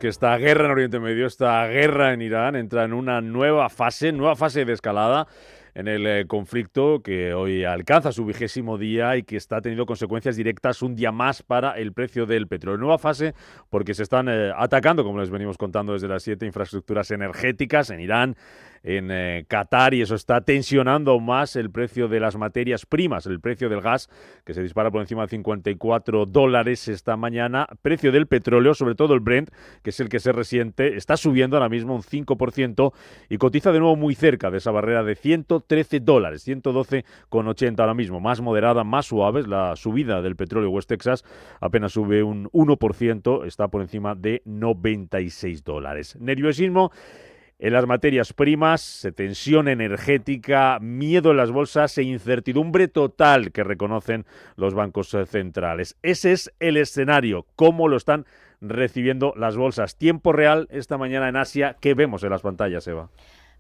que esta guerra en Oriente Medio, esta guerra en Irán, entra en una nueva fase de escalada en el conflicto que hoy alcanza su 20º día y que está teniendo consecuencias directas un día más para el precio del petróleo. Nueva fase porque se están atacando, como les venimos contando desde las 7, infraestructuras energéticas en Irán, en Qatar, y eso está tensionando aún más el precio de las materias primas, el precio del gas, que se dispara por encima de $54 esta mañana. Precio del petróleo, sobre todo el Brent, que es el que se resiente, está subiendo ahora mismo un 5% y cotiza de nuevo muy cerca de esa barrera de $113, 112,80 ahora mismo. Más moderada, más suave, la subida del petróleo West Texas apenas sube un 1%, está por encima de $96. Nerviosismo en las materias primas, tensión energética, miedo en las bolsas e incertidumbre total que reconocen los bancos centrales. Ese es el escenario, cómo lo están recibiendo las bolsas. Tiempo real esta mañana en Asia. ¿Qué vemos en las pantallas, Eva?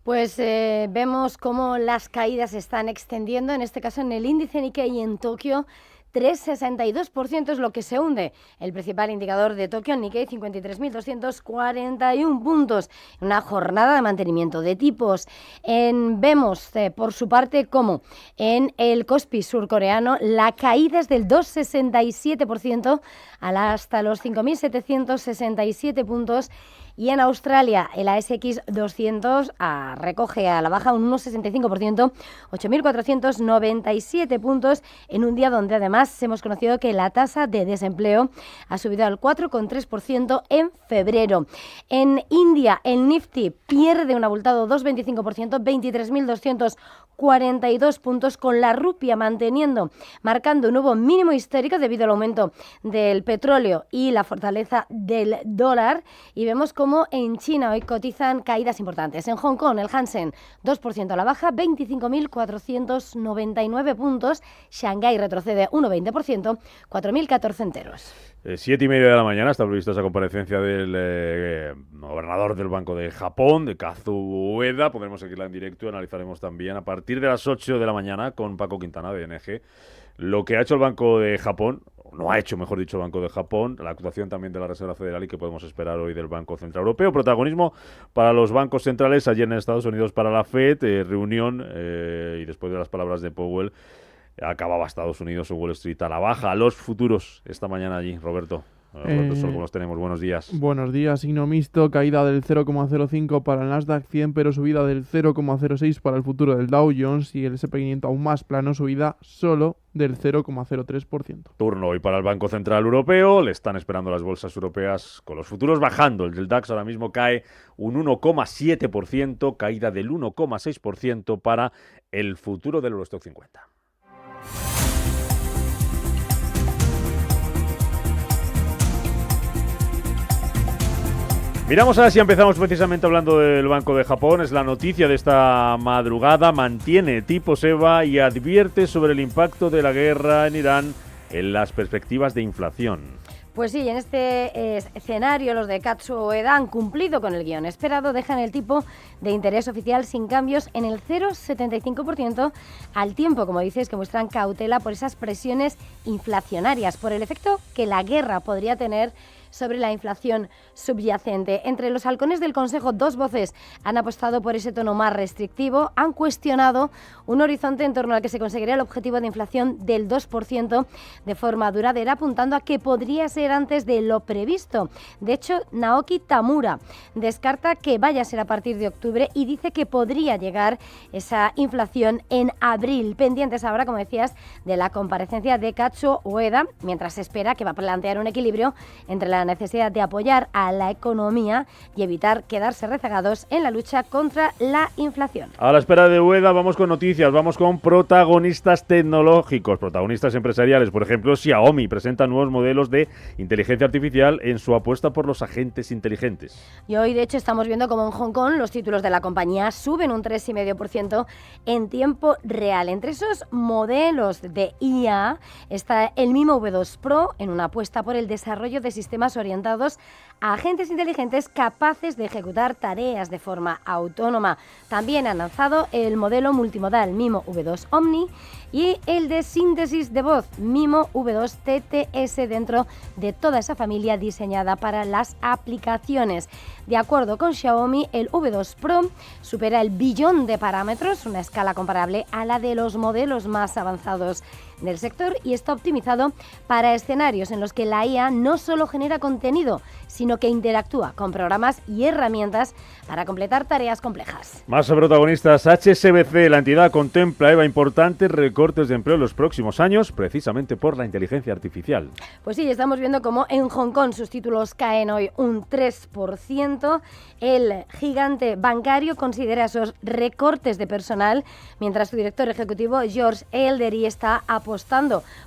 Pues vemos cómo las caídas se están extendiendo, en este caso en el índice Nikkei en Tokio. 3,62% es lo que se hunde. El principal indicador de Tokio, el Nikkei, 53.241 puntos. Una jornada de mantenimiento de tipos. Vemos, por su parte, como en el Kospi surcoreano la caída es del 2,67% hasta los 5.767 puntos. Y en Australia, el ASX 200 recoge a la baja un 1,65%, 8.497 puntos, en un día donde además hemos conocido que la tasa de desempleo ha subido al 4,3% en febrero. En India, el Nifty pierde un abultado 2,25%, 23.242 puntos, con la rupia marcando un nuevo mínimo histórico debido al aumento del petróleo y la fortaleza del dólar. Y vemos cómo en China hoy cotizan caídas importantes. En Hong Kong, el Hansen 2% a la baja, 25.499 puntos. Shanghái retrocede 1,20%, 4.014 enteros. 7:30 de la mañana está prevista esa comparecencia del gobernador del Banco de Japón, de Kazuo Ueda. Podremos seguirla en directo y analizaremos también a partir de las 8 de la mañana con Paco Quintana de ING lo que ha hecho el Banco de Japón, no ha hecho, mejor dicho, el Banco de Japón, la actuación también de la Reserva Federal y que podemos esperar hoy del Banco Central Europeo. Protagonismo para los bancos centrales ayer en Estados Unidos para la FED, reunión y después de las palabras de Powell acababa Estados Unidos o Wall Street a la baja. Los futuros esta mañana allí, Roberto. ¿Cómo los tenemos? Buenos días. Buenos días, signo mixto, caída del 0,05 para el Nasdaq 100, pero subida del 0,06 para el futuro del Dow Jones, y el S&P 500 aún más plano, subida solo del 0,03%. Turno hoy para el Banco Central Europeo, le están esperando las bolsas europeas con los futuros bajando. El del DAX ahora mismo cae un 1,7%, caída del 1,6% para el futuro del Eurostoxx 50. Miramos a Asia, empezamos precisamente hablando del Banco de Japón, es la noticia de esta madrugada, mantiene tipos EVA y advierte sobre el impacto de la guerra en Irán en las perspectivas de inflación. Pues sí, en este escenario los de Kazuo Ueda han cumplido con el guión esperado, dejan el tipo de interés oficial sin cambios en el 0,75%, al tiempo, como dices, que muestran cautela por esas presiones inflacionarias, por el efecto que la guerra podría tener sobre la inflación subyacente. Entre los halcones del Consejo, dos voces han apostado por ese tono más restrictivo, han cuestionado un horizonte en torno al que se conseguiría el objetivo de inflación del 2% de forma duradera, apuntando a que podría ser antes de lo previsto. De hecho, Naoki Tamura descarta que vaya a ser a partir de octubre y dice que podría llegar esa inflación en abril. Pendientes ahora, como decías, de la comparecencia de Kazuo Ueda, mientras se espera que va a plantear un equilibrio entre la necesidad de apoyar a la economía y evitar quedarse rezagados en la lucha contra la inflación. A la espera de Ueda vamos con noticias, vamos con protagonistas tecnológicos, protagonistas empresariales. Por ejemplo, Xiaomi presenta nuevos modelos de inteligencia artificial en su apuesta por los agentes inteligentes. Y hoy, de hecho, estamos viendo como en Hong Kong los títulos de la compañía suben un 3,5% en tiempo real. Entre esos modelos de IA está el MIMO V2 Pro, en una apuesta por el desarrollo de sistemas sistemas orientados a agentes inteligentes capaces de ejecutar tareas de forma autónoma. También han lanzado el modelo multimodal Mimo V2 Omni y el de síntesis de voz Mimo V2 TTS dentro de toda esa familia diseñada para las aplicaciones. De acuerdo con Xiaomi, el V2 Pro supera el billón de parámetros, una escala comparable a la de los modelos más avanzados del sector, y está optimizado para escenarios en los que la IA no solo genera contenido, sino que interactúa con programas y herramientas para completar tareas complejas. Más protagonistas. HSBC, la entidad contempla, Eva, importantes recortes de empleo en los próximos años, precisamente por la inteligencia artificial. Pues sí, estamos viendo cómo en Hong Kong sus títulos caen hoy un 3%. El gigante bancario considera esos recortes de personal, mientras su director ejecutivo, George Eldery, está apostando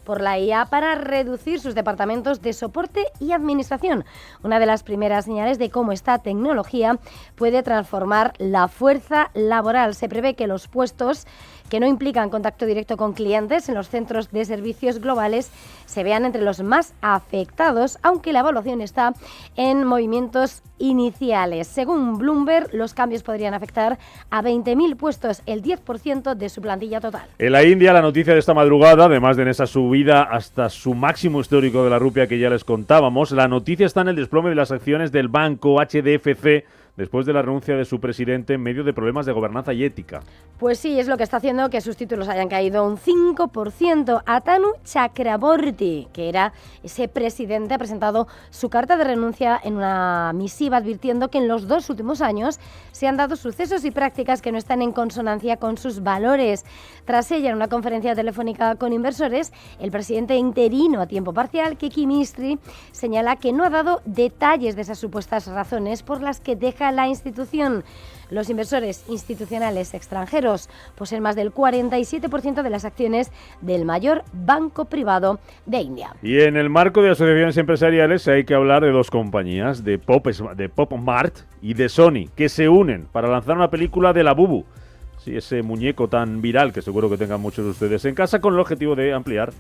por la IA para reducir sus departamentos de soporte y administración. Una de las primeras señales de cómo esta tecnología puede transformar la fuerza laboral. Se prevé que los puestos que no implican contacto directo con clientes en los centros de servicios globales se vean entre los más afectados, aunque la evaluación está en movimientos iniciales. Según Bloomberg, los cambios podrían afectar a 20.000 puestos, el 10% de su plantilla total. En la India, la noticia de esta madrugada, además de en esa subida hasta su máximo histórico de la rupia que ya les contábamos, la noticia está en el desplome de las acciones del banco HDFC después de la renuncia de su presidente en medio de problemas de gobernanza y ética. Pues sí, es lo que está haciendo que sus títulos hayan caído un 5%. Atanu Chakraborty, que era ese presidente, ha presentado su carta de renuncia en una misiva advirtiendo que en los 2 últimos años se han dado sucesos y prácticas que no están en consonancia con sus valores. Tras ella, en una conferencia telefónica con inversores, el presidente interino a tiempo parcial, Keki Mistry, señala que no ha dado detalles de esas supuestas razones por las que deja la institución. Los inversores institucionales extranjeros poseen más del 47% de las acciones del mayor banco privado de India. Y en el marco de asociaciones empresariales hay que hablar de 2 compañías, de PopMart y de Sony, que se unen para lanzar una película de Labubu. Sí, ese muñeco tan viral que seguro que tengan muchos de ustedes en casa, con el objetivo de ampliar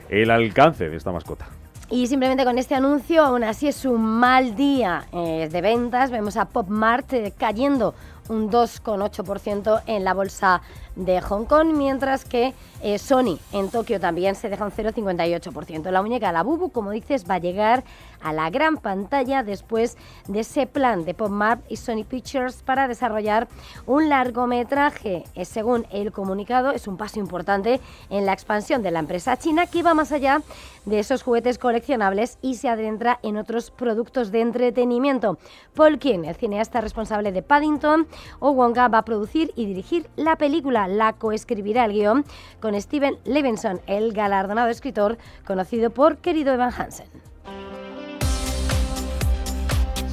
el alcance de esta mascota. Y simplemente con este anuncio, aún así es un mal día de ventas. Vemos a PopMart cayendo un 2,8% en la bolsa de Hong Kong, mientras que Sony en Tokio también se deja un 0,58%. La muñeca Labubu, como dices, va a llegar a la gran pantalla después de ese plan de PopMart y Sony Pictures para desarrollar un largometraje. Según el comunicado, es un paso importante en la expansión de la empresa china, que va más allá de esos juguetes coleccionables y se adentra en otros productos de entretenimiento. Paul King, el cineasta responsable de Paddington o Wonka, va a producir y dirigir la película. La coescribirá el guión con Steven Levinson, el galardonado escritor conocido por Querido Evan Hansen.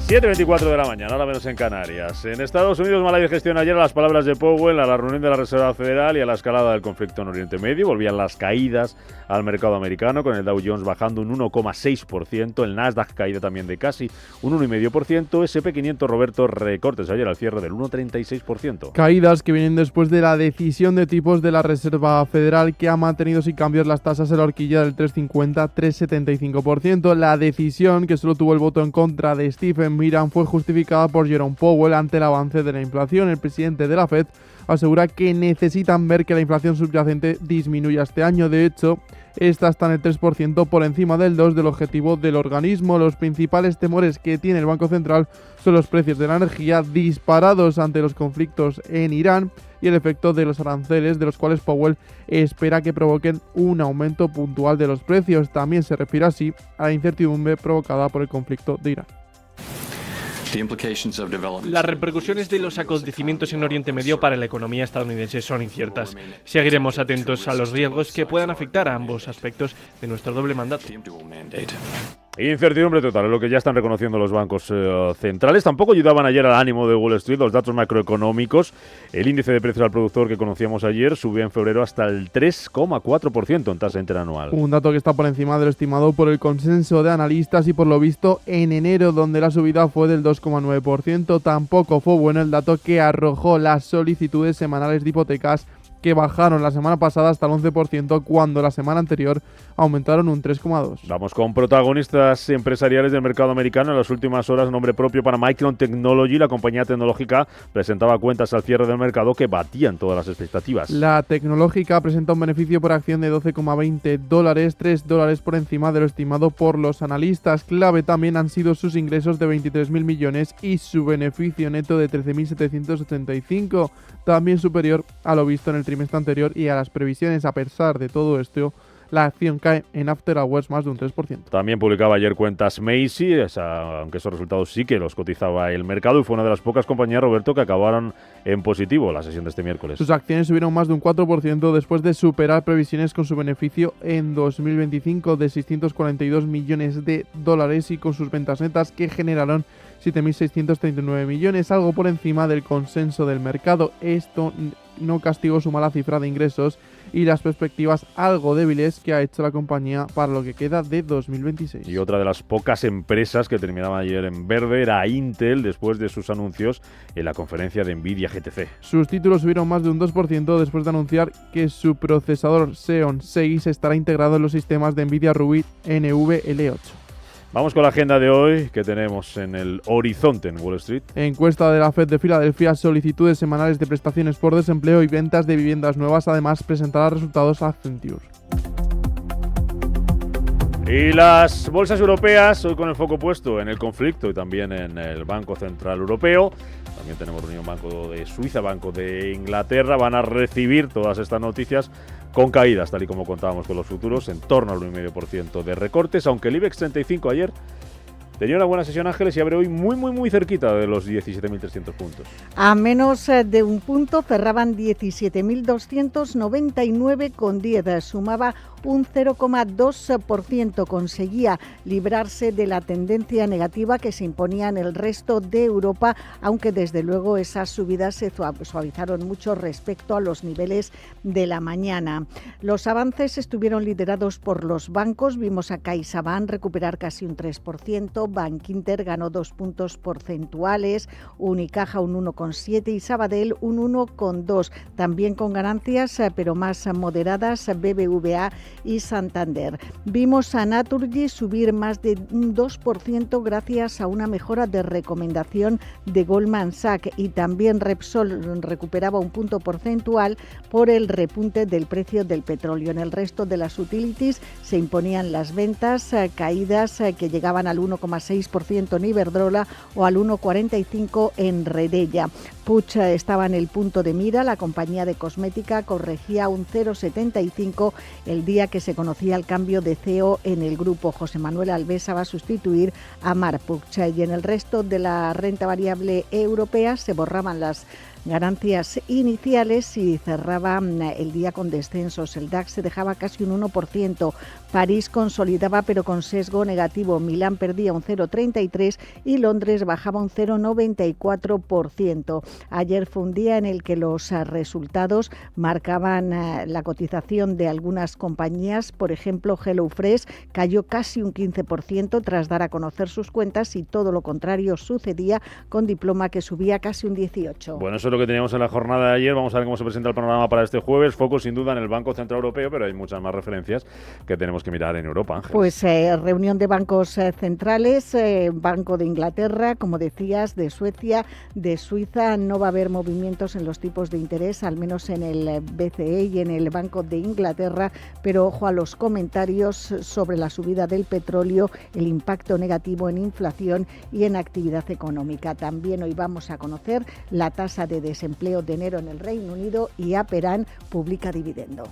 7:24 de la mañana, ahora menos en Canarias. En Estados Unidos, mala digestión ayer a las palabras de Powell, a la reunión de la Reserva Federal y a la escalada del conflicto en Oriente Medio. Volvían las caídas al mercado americano, con el Dow Jones bajando un 1,6%, el Nasdaq caída también de casi un 1,5%, S&P 500, Roberto, recortes ayer al cierre del 1,36%. Caídas que vienen después de la decisión de tipos de la Reserva Federal, que ha mantenido sin cambios las tasas en la horquilla del 3,50-3,75%. La decisión, que solo tuvo el voto en contra de Stephen Miran, fue justificada por Jerome Powell ante el avance de la inflación. El presidente de la Fed asegura que necesitan ver que la inflación subyacente disminuya este año. De hecho, esta está en el 3% por encima del 2% del objetivo del organismo. Los principales temores que tiene el Banco Central son los precios de la energía disparados ante los conflictos en Irán y el efecto de los aranceles, de los cuales Powell espera que provoquen un aumento puntual de los precios. También se refiere así a la incertidumbre provocada por el conflicto de Irán. Las repercusiones de los acontecimientos en Oriente Medio para la economía estadounidense son inciertas. Seguiremos atentos a los riesgos que puedan afectar a ambos aspectos de nuestro doble mandato. Incertidumbre total, es lo que ya están reconociendo los bancos centrales. Tampoco ayudaban ayer al ánimo de Wall Street los datos macroeconómicos. El índice de precios al productor que conocíamos ayer subió en febrero hasta el 3,4% en tasa interanual. Un dato que está por encima de lo estimado por el consenso de analistas y por lo visto en enero, donde la subida fue del 2,9%. Tampoco fue bueno el dato que arrojó las solicitudes semanales de hipotecas que bajaron la semana pasada hasta el 11%, cuando la semana anterior aumentaron un 3,2%. Vamos con protagonistas empresariales del mercado americano. En las últimas horas, nombre propio para Micron Technology. La compañía tecnológica presentaba cuentas al cierre del mercado que batían todas las expectativas. La tecnológica presenta un beneficio por acción de $12,20, $3 por encima de lo estimado por los analistas. Clave también han sido sus ingresos de 23.000 millones y su beneficio neto de 13.785, también superior a lo visto en el trimestre anterior y a las previsiones. A pesar de todo esto, la acción cae en After Hours más de un 3%. También publicaba ayer cuentas Macy's, aunque esos resultados sí que los cotizaba el mercado, y fue una de las pocas compañías, Roberto, que acabaron en positivo la sesión de este miércoles. Sus acciones subieron más de un 4% después de superar previsiones, con su beneficio en 2025 de $642 millones y con sus ventas netas que generaron 7.639 millones, algo por encima del consenso del mercado. Esto no castigó su mala cifra de ingresos y las perspectivas algo débiles que ha hecho la compañía para lo que queda de 2026. Y otra de las pocas empresas que terminaban ayer en verde era Intel, después de sus anuncios en la conferencia de Nvidia GTC. Sus títulos subieron más de un 2% después de anunciar que su procesador Xeon 6 estará integrado en los sistemas de Nvidia Rubin NVL8. Vamos con la agenda de hoy que tenemos en el horizonte en Wall Street. Encuesta de la Fed de Filadelfia, solicitudes semanales de prestaciones por desempleo y ventas de viviendas nuevas. Además, presentará resultados Accenture. Y las bolsas europeas, hoy con el foco puesto en el conflicto y también en el Banco Central Europeo. También tenemos reunión Banco de Suiza, Banco de Inglaterra. Van a recibir todas estas noticias con caídas, tal y como contábamos con los futuros, en torno al 1,5% de recortes, aunque el IBEX 35 ayer tenía una buena sesión, Ángeles, y abre hoy muy cerquita de los 17.300 puntos. A menos de un punto cerraban 17.299,10. Sumaba un 0,2%. Conseguía librarse de la tendencia negativa que se imponía en el resto de Europa, aunque desde luego esas subidas se suavizaron mucho respecto a los niveles de la mañana. Los avances estuvieron liderados por los bancos. Vimos a CaixaBank recuperar casi un 3%, Bankinter ganó 2 puntos porcentuales, Unicaja un 1,7% y Sabadell un 1,2%. También con ganancias, pero más moderadas, BBVA y Santander. Vimos a Naturgy subir más de un 2% gracias a una mejora de recomendación de Goldman Sachs, y también Repsol recuperaba un punto porcentual por el repunte del precio del petróleo. En el resto de las utilities se imponían las ventas, caídas que llegaban al 1,6% en Iberdrola o al 1,45% en Redella. Puig estaba en el punto de mira. La compañía de cosmética corregía un 0,75 el día que se conocía el cambio de CEO en el grupo. José Manuel Alvesa va a sustituir a Marc Puig. Y en el resto de la renta variable europea se borraban las ganancias iniciales y cerraba el día con descensos. El DAX se dejaba casi un 1%. París consolidaba pero con sesgo negativo. Milán perdía un 0,33% y Londres bajaba un 0,94%. Ayer fue un día en el que los resultados marcaban la cotización de algunas compañías. Por ejemplo, HelloFresh cayó casi un 15% tras dar a conocer sus cuentas, y todo lo contrario sucedía con Diploma, que subía casi un 18%. Bueno, eso es lo que teníamos en la jornada de ayer. Vamos a ver cómo se presenta el panorama para este jueves. Foco sin duda en el Banco Central Europeo, pero hay muchas más referencias que tenemos que mirar en Europa, Ángel. Pues reunión de bancos centrales, Banco de Inglaterra, como decías, de Suecia, de Suiza. No va a haber movimientos en los tipos de interés, al menos en el BCE y en el Banco de Inglaterra, pero ojo a los comentarios sobre la subida del petróleo, el impacto negativo en inflación y en actividad económica. También hoy vamos a conocer la tasa de desempleo de enero en el Reino Unido, y Aperam publica dividendo.